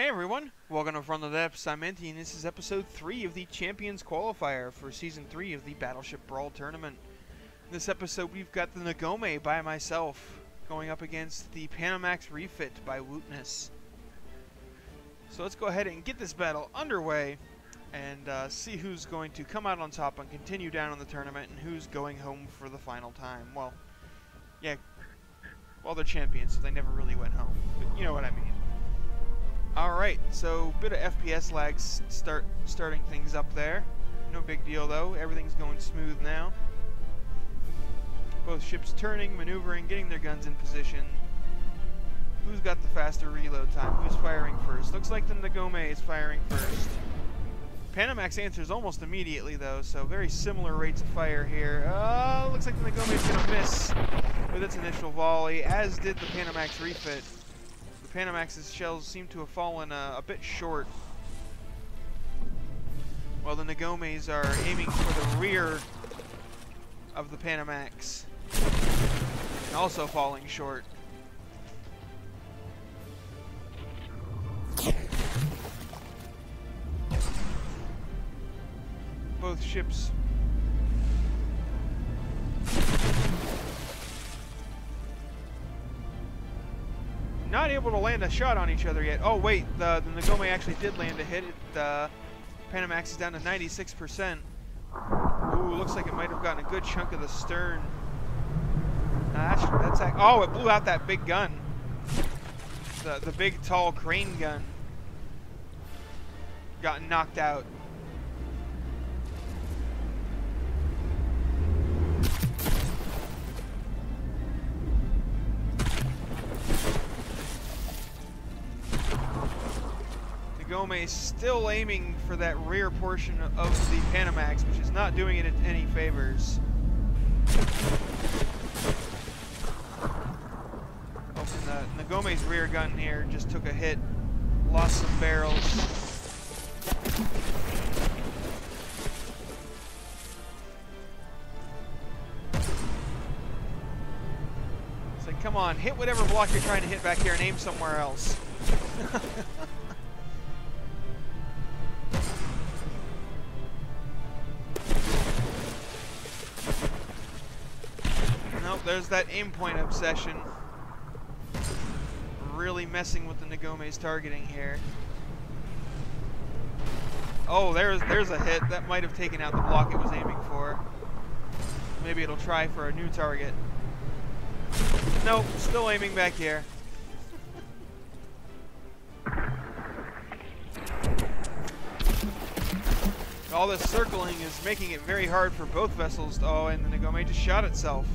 Hey everyone, welcome to From the Depths. I'm Inti, and this is episode 3 of the Champions Qualifier for Season 3 of the Battleship Brawl tournament. In this episode, we've got the Ngome by myself, going up against the Panamax Refit by Wootness. So let's go ahead and get this battle underway, and see who's going to come out on top and continue down in the tournament, and who's going home for the final time. Well, yeah, well, they're champions, so they never really went home, but you know what I mean. Alright, so bit of FPS lag starting things up there. No big deal though, everything's going smooth now. Both ships turning, maneuvering, getting their guns in position. Who's got the faster reload time? Who's firing first? Looks like the Ngome is firing first. Panamax answers almost immediately though, so very similar rates of fire here. Looks like the Ngome is going to miss with its initial volley, as did the Panamax Refit. Panamax's shells seem to have fallen a bit short, while the Ngomes are aiming for the rear of the Panamax, and also falling short. Both ships not able to land a shot on each other yet. Oh wait, the Ngome actually did land a hit. Panamax is down to 96%. Ooh, looks like it might have gotten a good chunk of the stern. Oh, it blew out that big gun. The big tall crane gun got knocked out. Ngome is still aiming for that rear portion of the Panamax, which is not doing it any favors. Oh, and the Ngome's rear gun here just took a hit, lost some barrels. It's like, come on, hit whatever block you're trying to hit back here and aim somewhere else. There's that aim point obsession, really messing with the Ngome's targeting here. Oh, there's a hit. That might have taken out the block it was aiming for. Maybe it'll try for a new target. Nope, still aiming back here. All this circling is making it very hard for both vessels. Oh, and the Ngome just shot itself.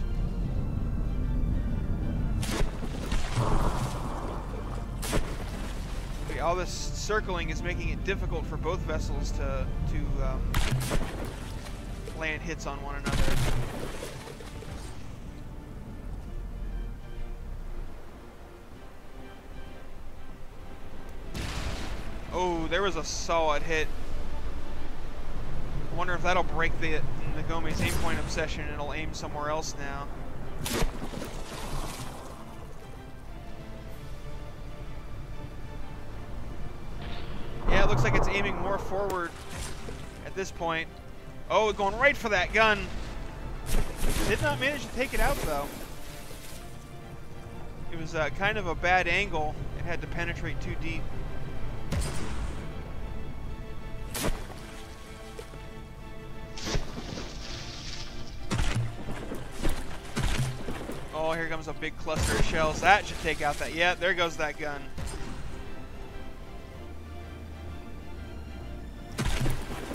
All this circling is making it difficult for both vessels to land hits on one another. Oh, there was a solid hit. I wonder if that'll break the Ngome's aim point obsession and it'll aim somewhere else now. Yeah, it looks like it's aiming more forward at this point. Oh, going right for that gun. Did not manage to take it out, though. It was kind of a bad angle. It had to penetrate too deep. Oh, here comes a big cluster of shells. That should take out that. Yeah, there goes that gun.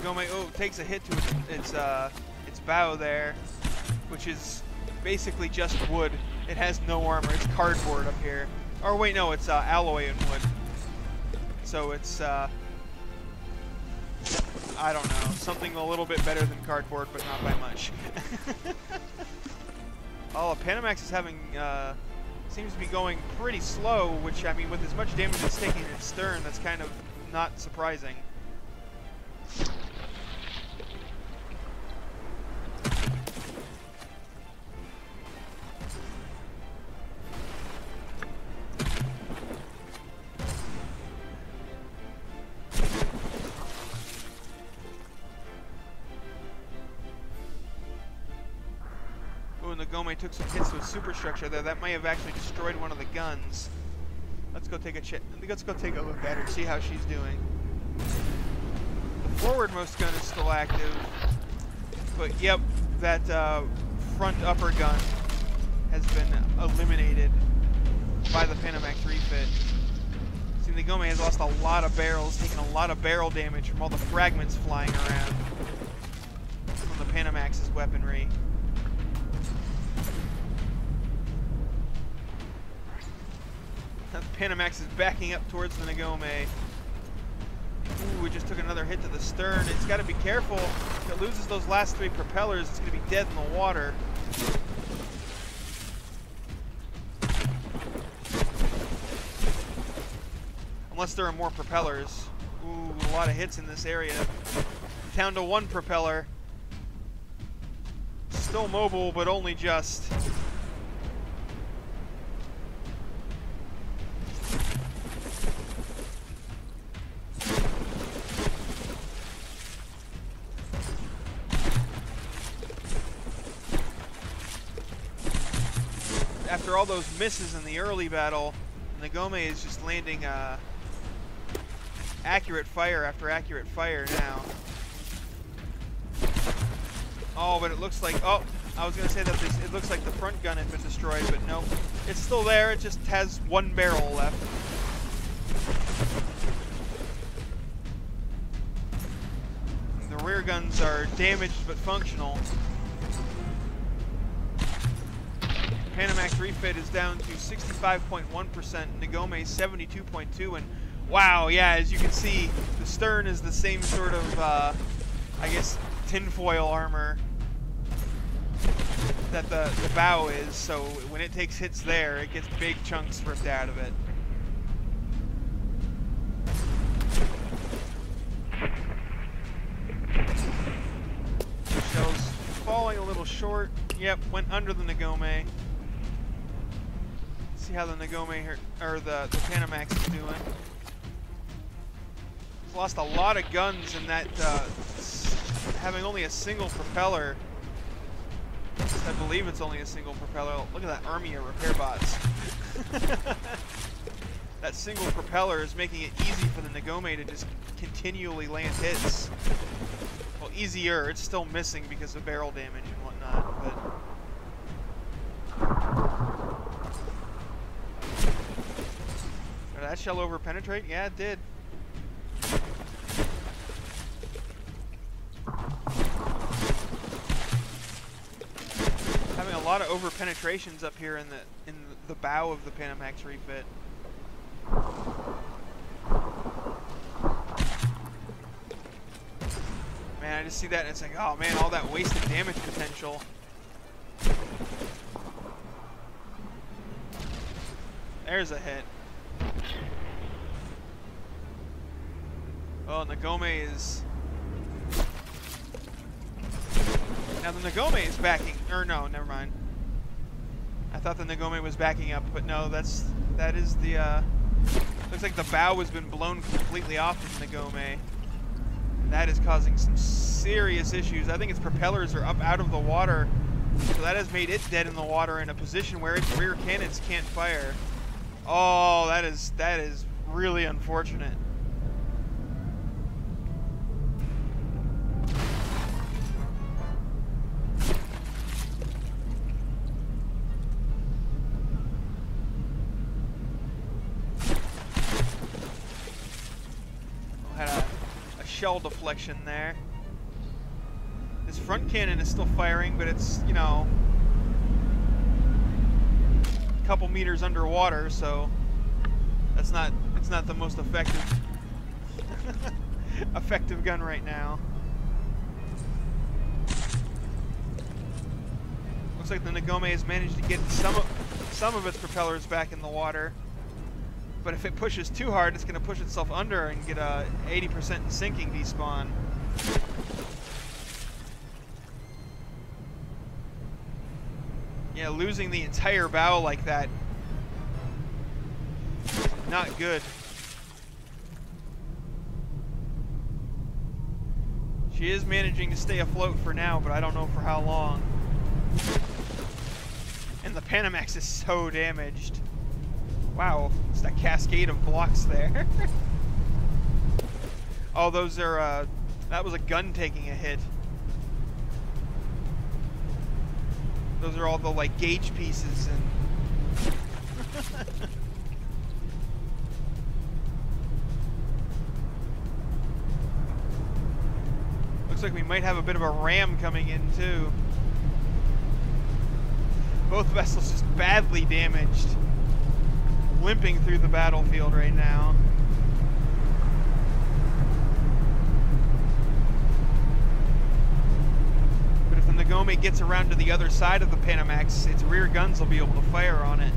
Ngome takes a hit to its bow there, which is basically just wood. It has no armor. It's cardboard up here. Or wait, no, it's alloy and wood. So it's I don't know, something a little bit better than cardboard, but not by much. Oh, Panamax is having seems to be going pretty slow, which I mean, with as much damage it's taking in its stern, that's kind of not surprising. Ngome took some hits to a superstructure there. That may have actually destroyed one of the guns. Let's go take a look at her, see how she's doing. The forwardmost gun is still active, but yep, that front upper gun has been eliminated by the Panamax refit. See, the Ngome has lost a lot of barrels, taken a lot of barrel damage from all the fragments flying around from the Panamax's weaponry. The Panamax is backing up towards the Ngome. Ooh, we just took another hit to the stern. It's got to be careful. If it loses those last 3 propellers, it's going to be dead in the water. Unless there are more propellers. Ooh, a lot of hits in this area. Down to 1 propeller. Still mobile, but only just. After all those misses in the early battle, Ngome is just landing accurate fire after accurate fire now. Oh, but it looks like, oh, I was going to say that it looks like the front gun had been destroyed, but nope. It's still there, it just has 1 barrel left. The rear guns are damaged but functional. Panamax refit is down to 65.1%, Ngome 72.2%, and wow, yeah, as you can see, the stern is the same sort of, I guess, tinfoil armor that the bow is, so when it takes hits there, it gets big chunks ripped out of it. Shells falling a little short. Yep, went under the Ngome. See how the Ngome or the Panamax is doing. He's lost a lot of guns in that having only a single propeller. I believe it's only a single propeller. Look at that army of repair bots. That single propeller is making it easy for the Ngome to just continually land hits. Well, easier. It's still missing because of barrel damage and whatnot, but. Did that shell over penetrate? Yeah, it did. Having a lot of over penetrations up here in the bow of the Panamax refit. Man, I just see that and it's like, oh man, all that wasted damage potential. There's a hit. Oh, Ngome is... Now the Ngome is backing... Or no, never mind. I thought the Ngome was backing up, but no, that is the... Looks like the bow has been blown completely off of the Ngome. That is causing some serious issues. I think its propellers are up out of the water, so that has made it dead in the water in a position where its rear cannons can't fire. Oh, that is really unfortunate. Had a shell deflection there. This front cannon is still firing, but it's, you know, a couple meters underwater, so it's not the most effective effective gun right now. Looks like the Ngome has managed to get some of its propellers back in the water, but if it pushes too hard, it's going to push itself under and get a 80% sinking despawn. Yeah, losing the entire bow like that, not good. She is managing to stay afloat for now, but I don't know for how long. And the Panamax is so damaged. Wow, it's that cascade of blocks there. Oh, those are, that was a gun taking a hit. Those are all the, like, gauge pieces and... Looks like we might have a bit of a ram coming in, too. Both vessels just badly damaged. Limping through the battlefield right now. But if the Ngome gets around to the other side of the Panamax, its rear guns will be able to fire on it.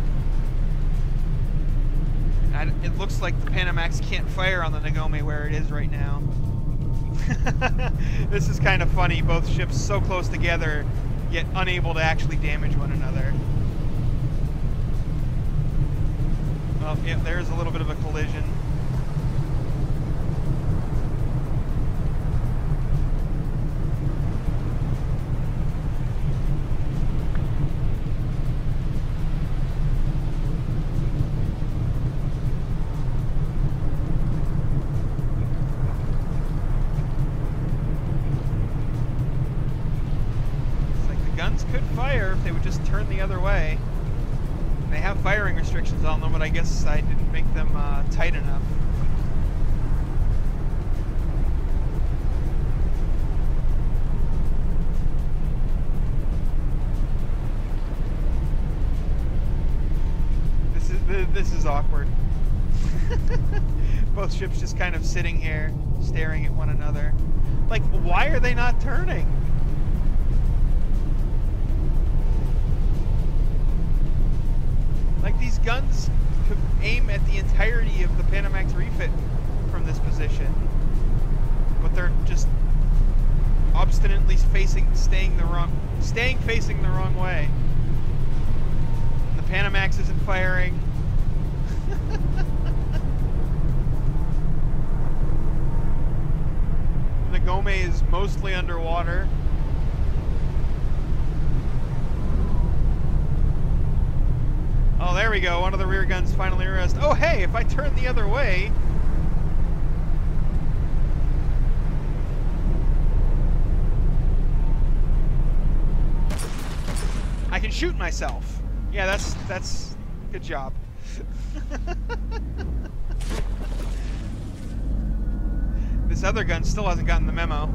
And it looks like the Panamax can't fire on the Ngome where it is right now. This is kind of funny, both ships so close together, yet unable to actually damage one another. Well, yeah, there's a little bit of a collision. Could fire if they would just turn the other way. They have firing restrictions on them, but I guess I didn't make them tight enough. This is awkward. Both ships just kind of sitting here, staring at one another. Like, why are they not turning? Like, these guns could aim at the entirety of the Panamax refit from this position, but they're just obstinately staying facing the wrong way. And the Panamax isn't firing. The Ngome is mostly underwater. Oh, there we go. One of the rear guns finally realized, oh, hey, if I turn the other way... I can shoot myself. Yeah, that's good job. This other gun still hasn't gotten the memo.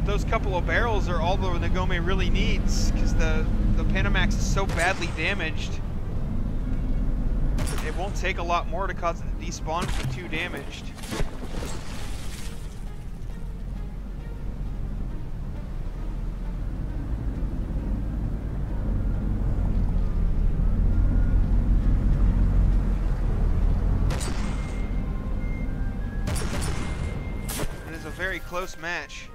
Those couple of barrels are all the Ngome really needs, because the Panamax is so badly damaged. It won't take a lot more to cause it to despawn for 2 damaged. It is a very close match.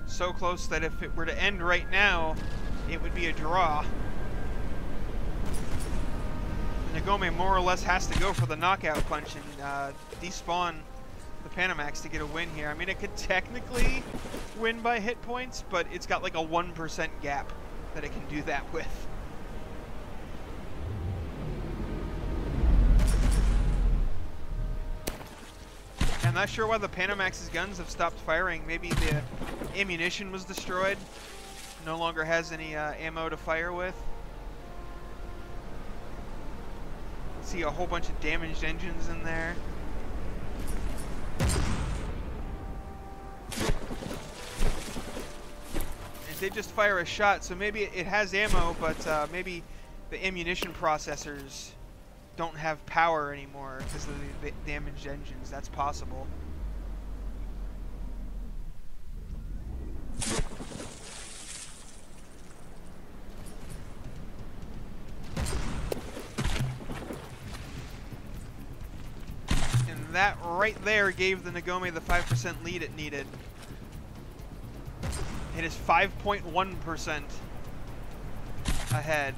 So close that if it were to end right now, it would be a draw. The Ngome more or less has to go for the knockout punch and despawn the Panamax to get a win here. I mean, it could technically win by hit points, but it's got like a 1% gap that it can do that with. I'm not sure why the Panamax's guns have stopped firing. Maybe the ammunition was destroyed. No longer has any ammo to fire with. See a whole bunch of damaged engines in there. It did just fire a shot, so maybe it has ammo, but maybe the ammunition processors don't have power anymore because of the damaged engines. That's possible. that right there gave the Ngome the 5% lead it needed. It is 5.1% ahead.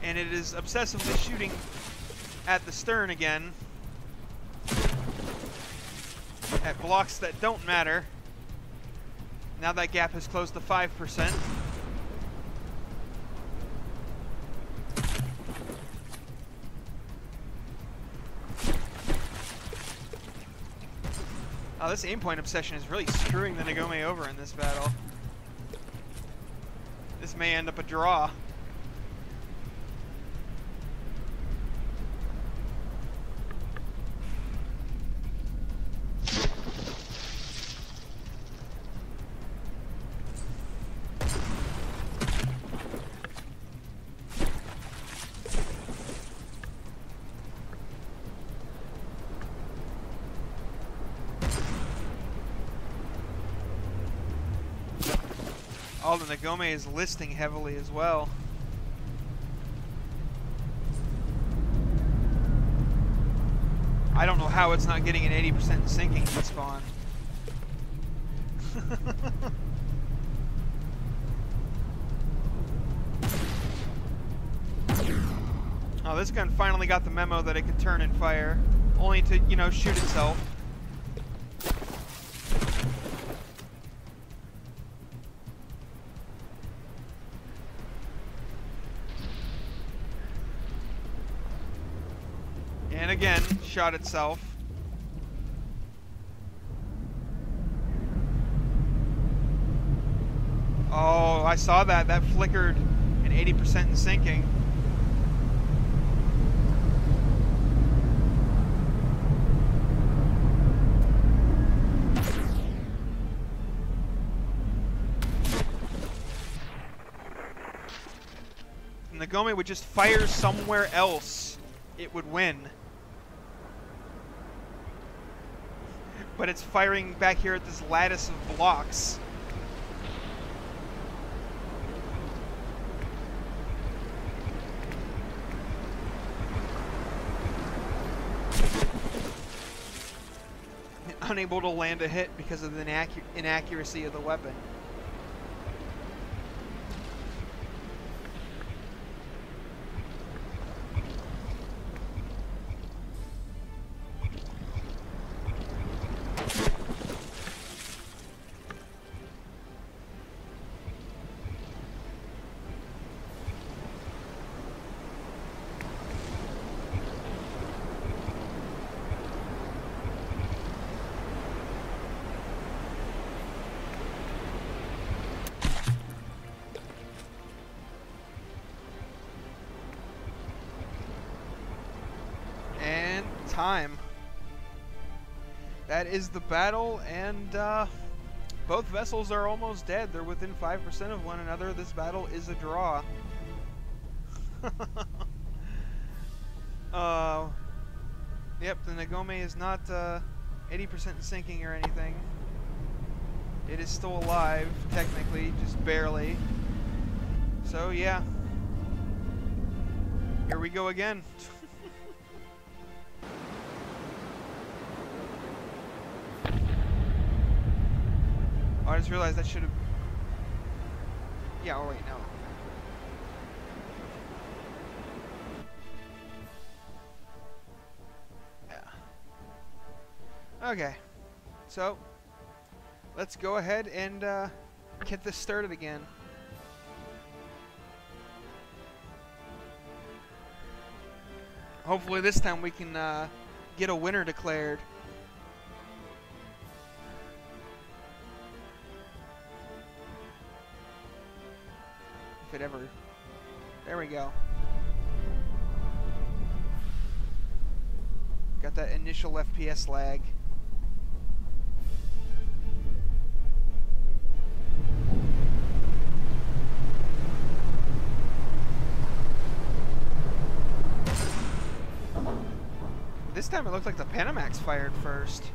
And it is obsessively shooting at the stern again. At blocks that don't matter. Now that gap has closed to 5%. Oh, this aim point obsession is really screwing the Ngome over in this battle. This may end up a draw. Oh, the Ngome is listing heavily as well. I don't know how it's not getting an 80% sinking to spawn. Oh, this gun finally got the memo that it could turn and fire, only to, you know, shoot itself. And again, shot itself. Oh, I saw that. That flickered an 80% in sinking. And the Ngome would just fire somewhere else, it would win. But it's firing back here at this lattice of blocks. Unable to land a hit because of the inaccuracy of the weapon. Time. That is the battle, and both vessels are almost dead. They're within 5% of one another. This battle is a draw. Yep, the Ngome is not 80% sinking or anything. It is still alive, technically, just barely. So yeah, here we go again. Oh, I just realized that should have... Yeah, oh wait, no. Yeah. Okay. So, let's go ahead and get this started again. Hopefully this time we can get a winner declared. If it ever... There we go. Got that initial FPS lag. This time it looked like the Panamax fired first.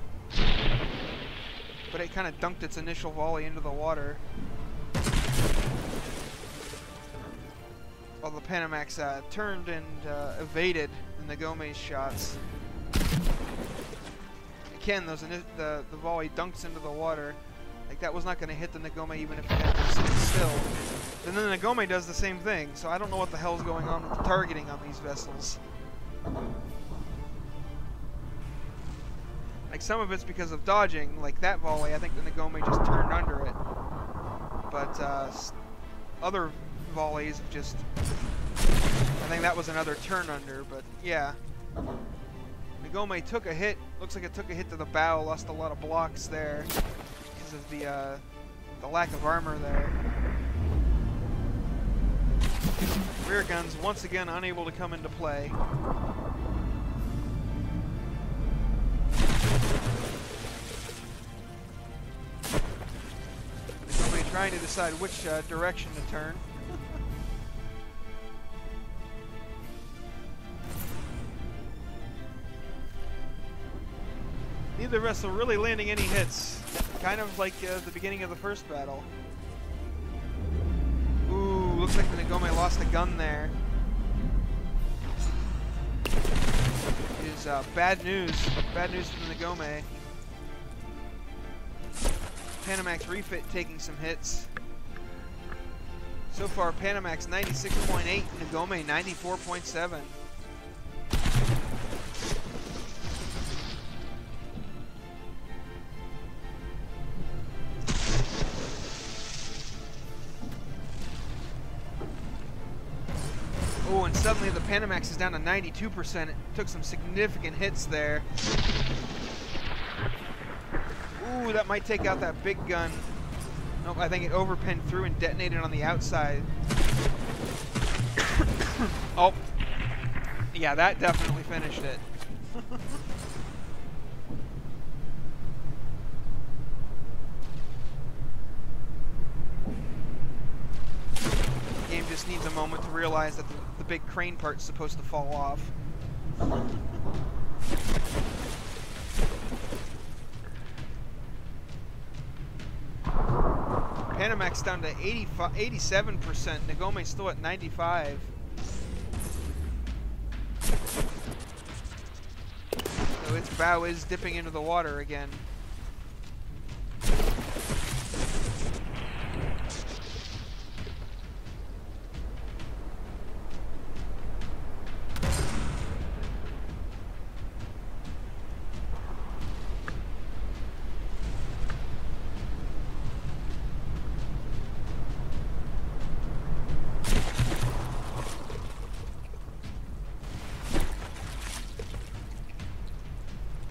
But it kind of dunked its initial volley into the water. While the Panamax turned and evaded the Ngome's shots. Again, the volley dunks into the water. Like, that was not going to hit the Ngome even if it had been sitting still. And then the Ngome does the same thing, so I don't know what the hell's going on with the targeting on these vessels. Like, some of it's because of dodging, like that volley, I think the Ngome just turned under it. But other volleys have just, I think that was another turn under, but yeah. Ngome took a hit, looks like it took a hit to the bow, lost a lot of blocks there because of the lack of armor there. Rear guns once again unable to come into play. Ngome trying to decide which direction to turn. Neither vessel really landing any hits. Kind of like the beginning of the first battle. Ooh, looks like the Ngome lost a gun there. It is bad news. Bad news for the Ngome. Panamax Refit taking some hits. So far, Panamax 96.8, Ngome 94.7. Oh, and suddenly the Panamax is down to 92%. It took some significant hits there. Ooh, that might take out that big gun. Nope, I think it overpinned through and detonated on the outside. Oh, yeah, that definitely finished it. The game just needs a moment to realize that the big crane part's supposed to fall off. Panamax down to 87%. Ngome still at 95. So its bow is dipping into the water again.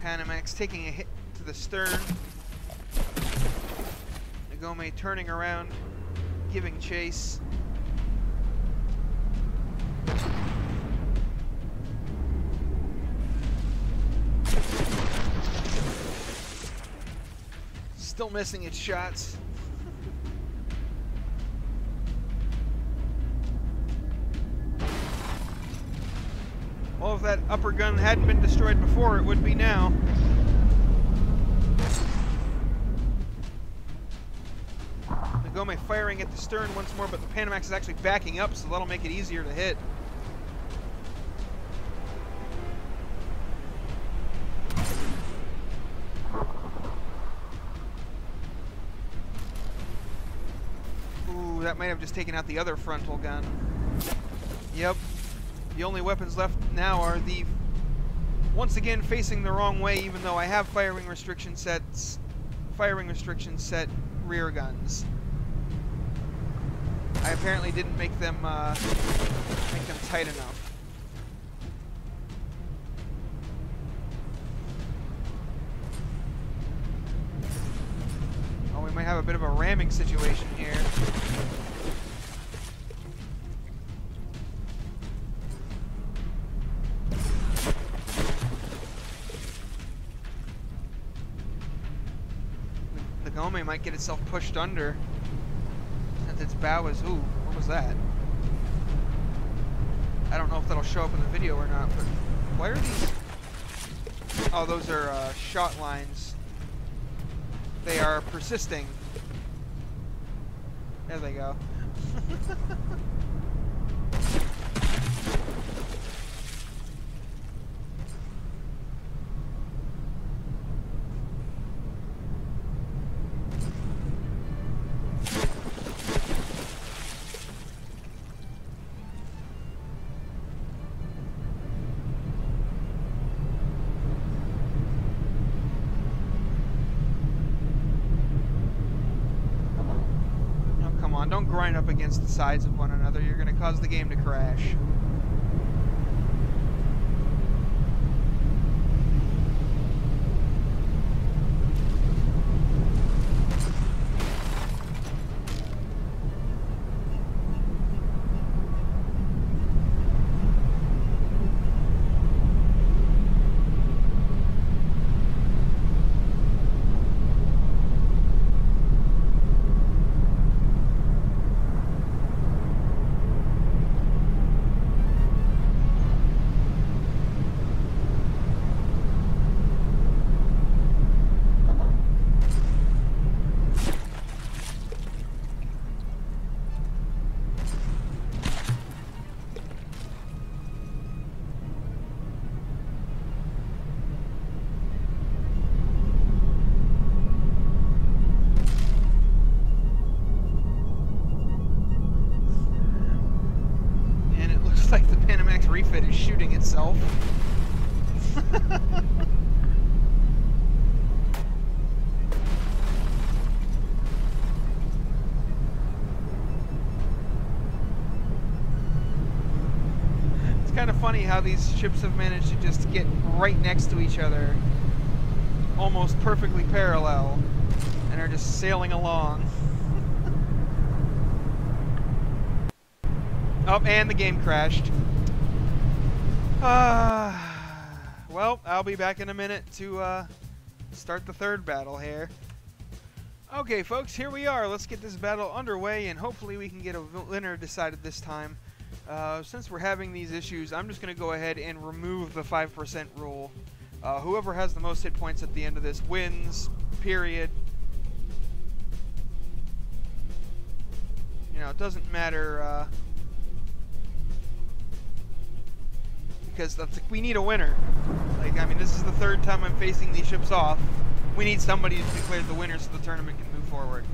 Panamax taking a hit to the stern. Ngome turning around, giving chase. Still missing its shots. Well, if that upper gun hadn't been destroyed before, it would be now. Ngome firing at the stern once more, but the Panamax is actually backing up, so that'll make it easier to hit. Ooh, that might have just taken out the other frontal gun. Yep. The only weapons left now are the, once again, facing the wrong way, even though I have firing restriction set rear guns. I apparently didn't make them tight enough. Oh, we might have a bit of a ramming situation here. Ngome might get itself pushed under since its bow is, ooh, what was that? I don't know if that'll show up in the video or not, but why are these? Oh, those are shot lines. They are persisting. There they go. don't grind up against the sides of one another. You're going to cause the game to crash. Like the Panamax Refit is shooting itself. It's kind of funny how these ships have managed to just get right next to each other, almost perfectly parallel, and are just sailing along. Oh, and the game crashed. Well, I'll be back in a minute to start the third battle here. Okay, folks, here we are. Let's get this battle underway, and hopefully we can get a winner decided this time. Since we're having these issues, I'm just going to go ahead and remove the 5% rule. Whoever has the most hit points at the end of this wins, period. You know, it doesn't matter... because we need a winner. Like, I mean, this is the third time I'm facing these ships off. We need somebody to declare the winner so the tournament can move forward.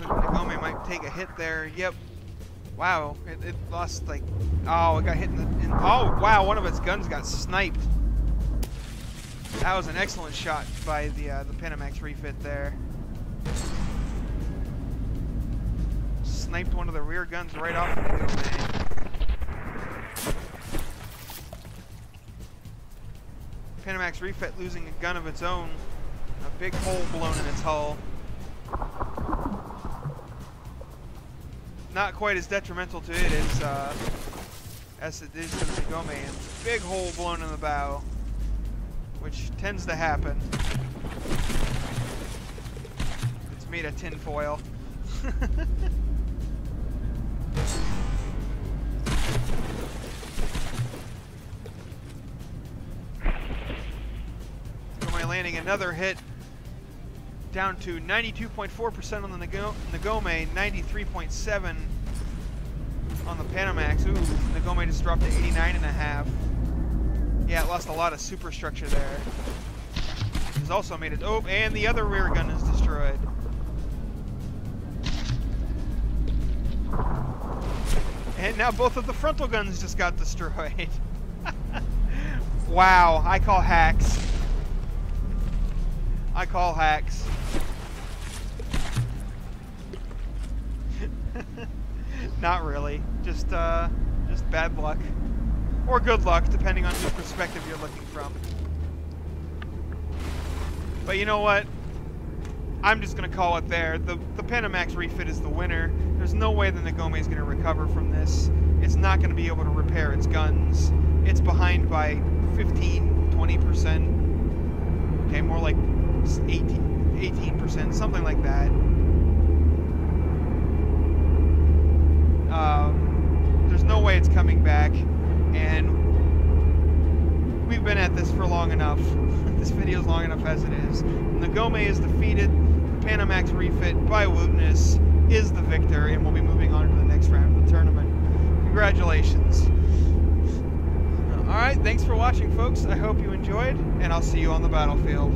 Ngome might take a hit there. Yep. Wow, it lost, like, oh, it got hit oh, wow, one of its guns got sniped. That was an excellent shot by the Panamax Refit there. Sniped one of the rear guns right off of the Ngome. Panamax Refit losing a gun of its own. A big hole blown in its hull. Not quite as detrimental to it as it is to the Ngome, and big hole blown in the bow, which tends to happen. It's made of tin foil. Ngome landing another hit. Down to 92.4% on the Ngome, 93.7 on the Panamax. Ooh, the Ngome just dropped to 89.5. Yeah, it lost a lot of superstructure there. It's also made it. Oh, and the other rear gun is destroyed. And now both of the frontal guns just got destroyed. Wow, I call hacks. I call hacks. Not really. Just bad luck. Or good luck, depending on whose perspective you're looking from. But you know what? I'm just going to call it there. The Panamax Refit is the winner. There's no way the Ngome is going to recover from this. It's not going to be able to repair its guns. It's behind by 15, 20%. Okay, more like 18%, something like that. There's no way it's coming back, and we've been at this for long enough. This video is long enough as it is. The Ngome is defeated. The Panamax Refit by Wootness is the victor, and we'll be moving on to the next round of the tournament. Congratulations. Alright, thanks for watching, folks. I hope you enjoyed, and I'll see you on the battlefield.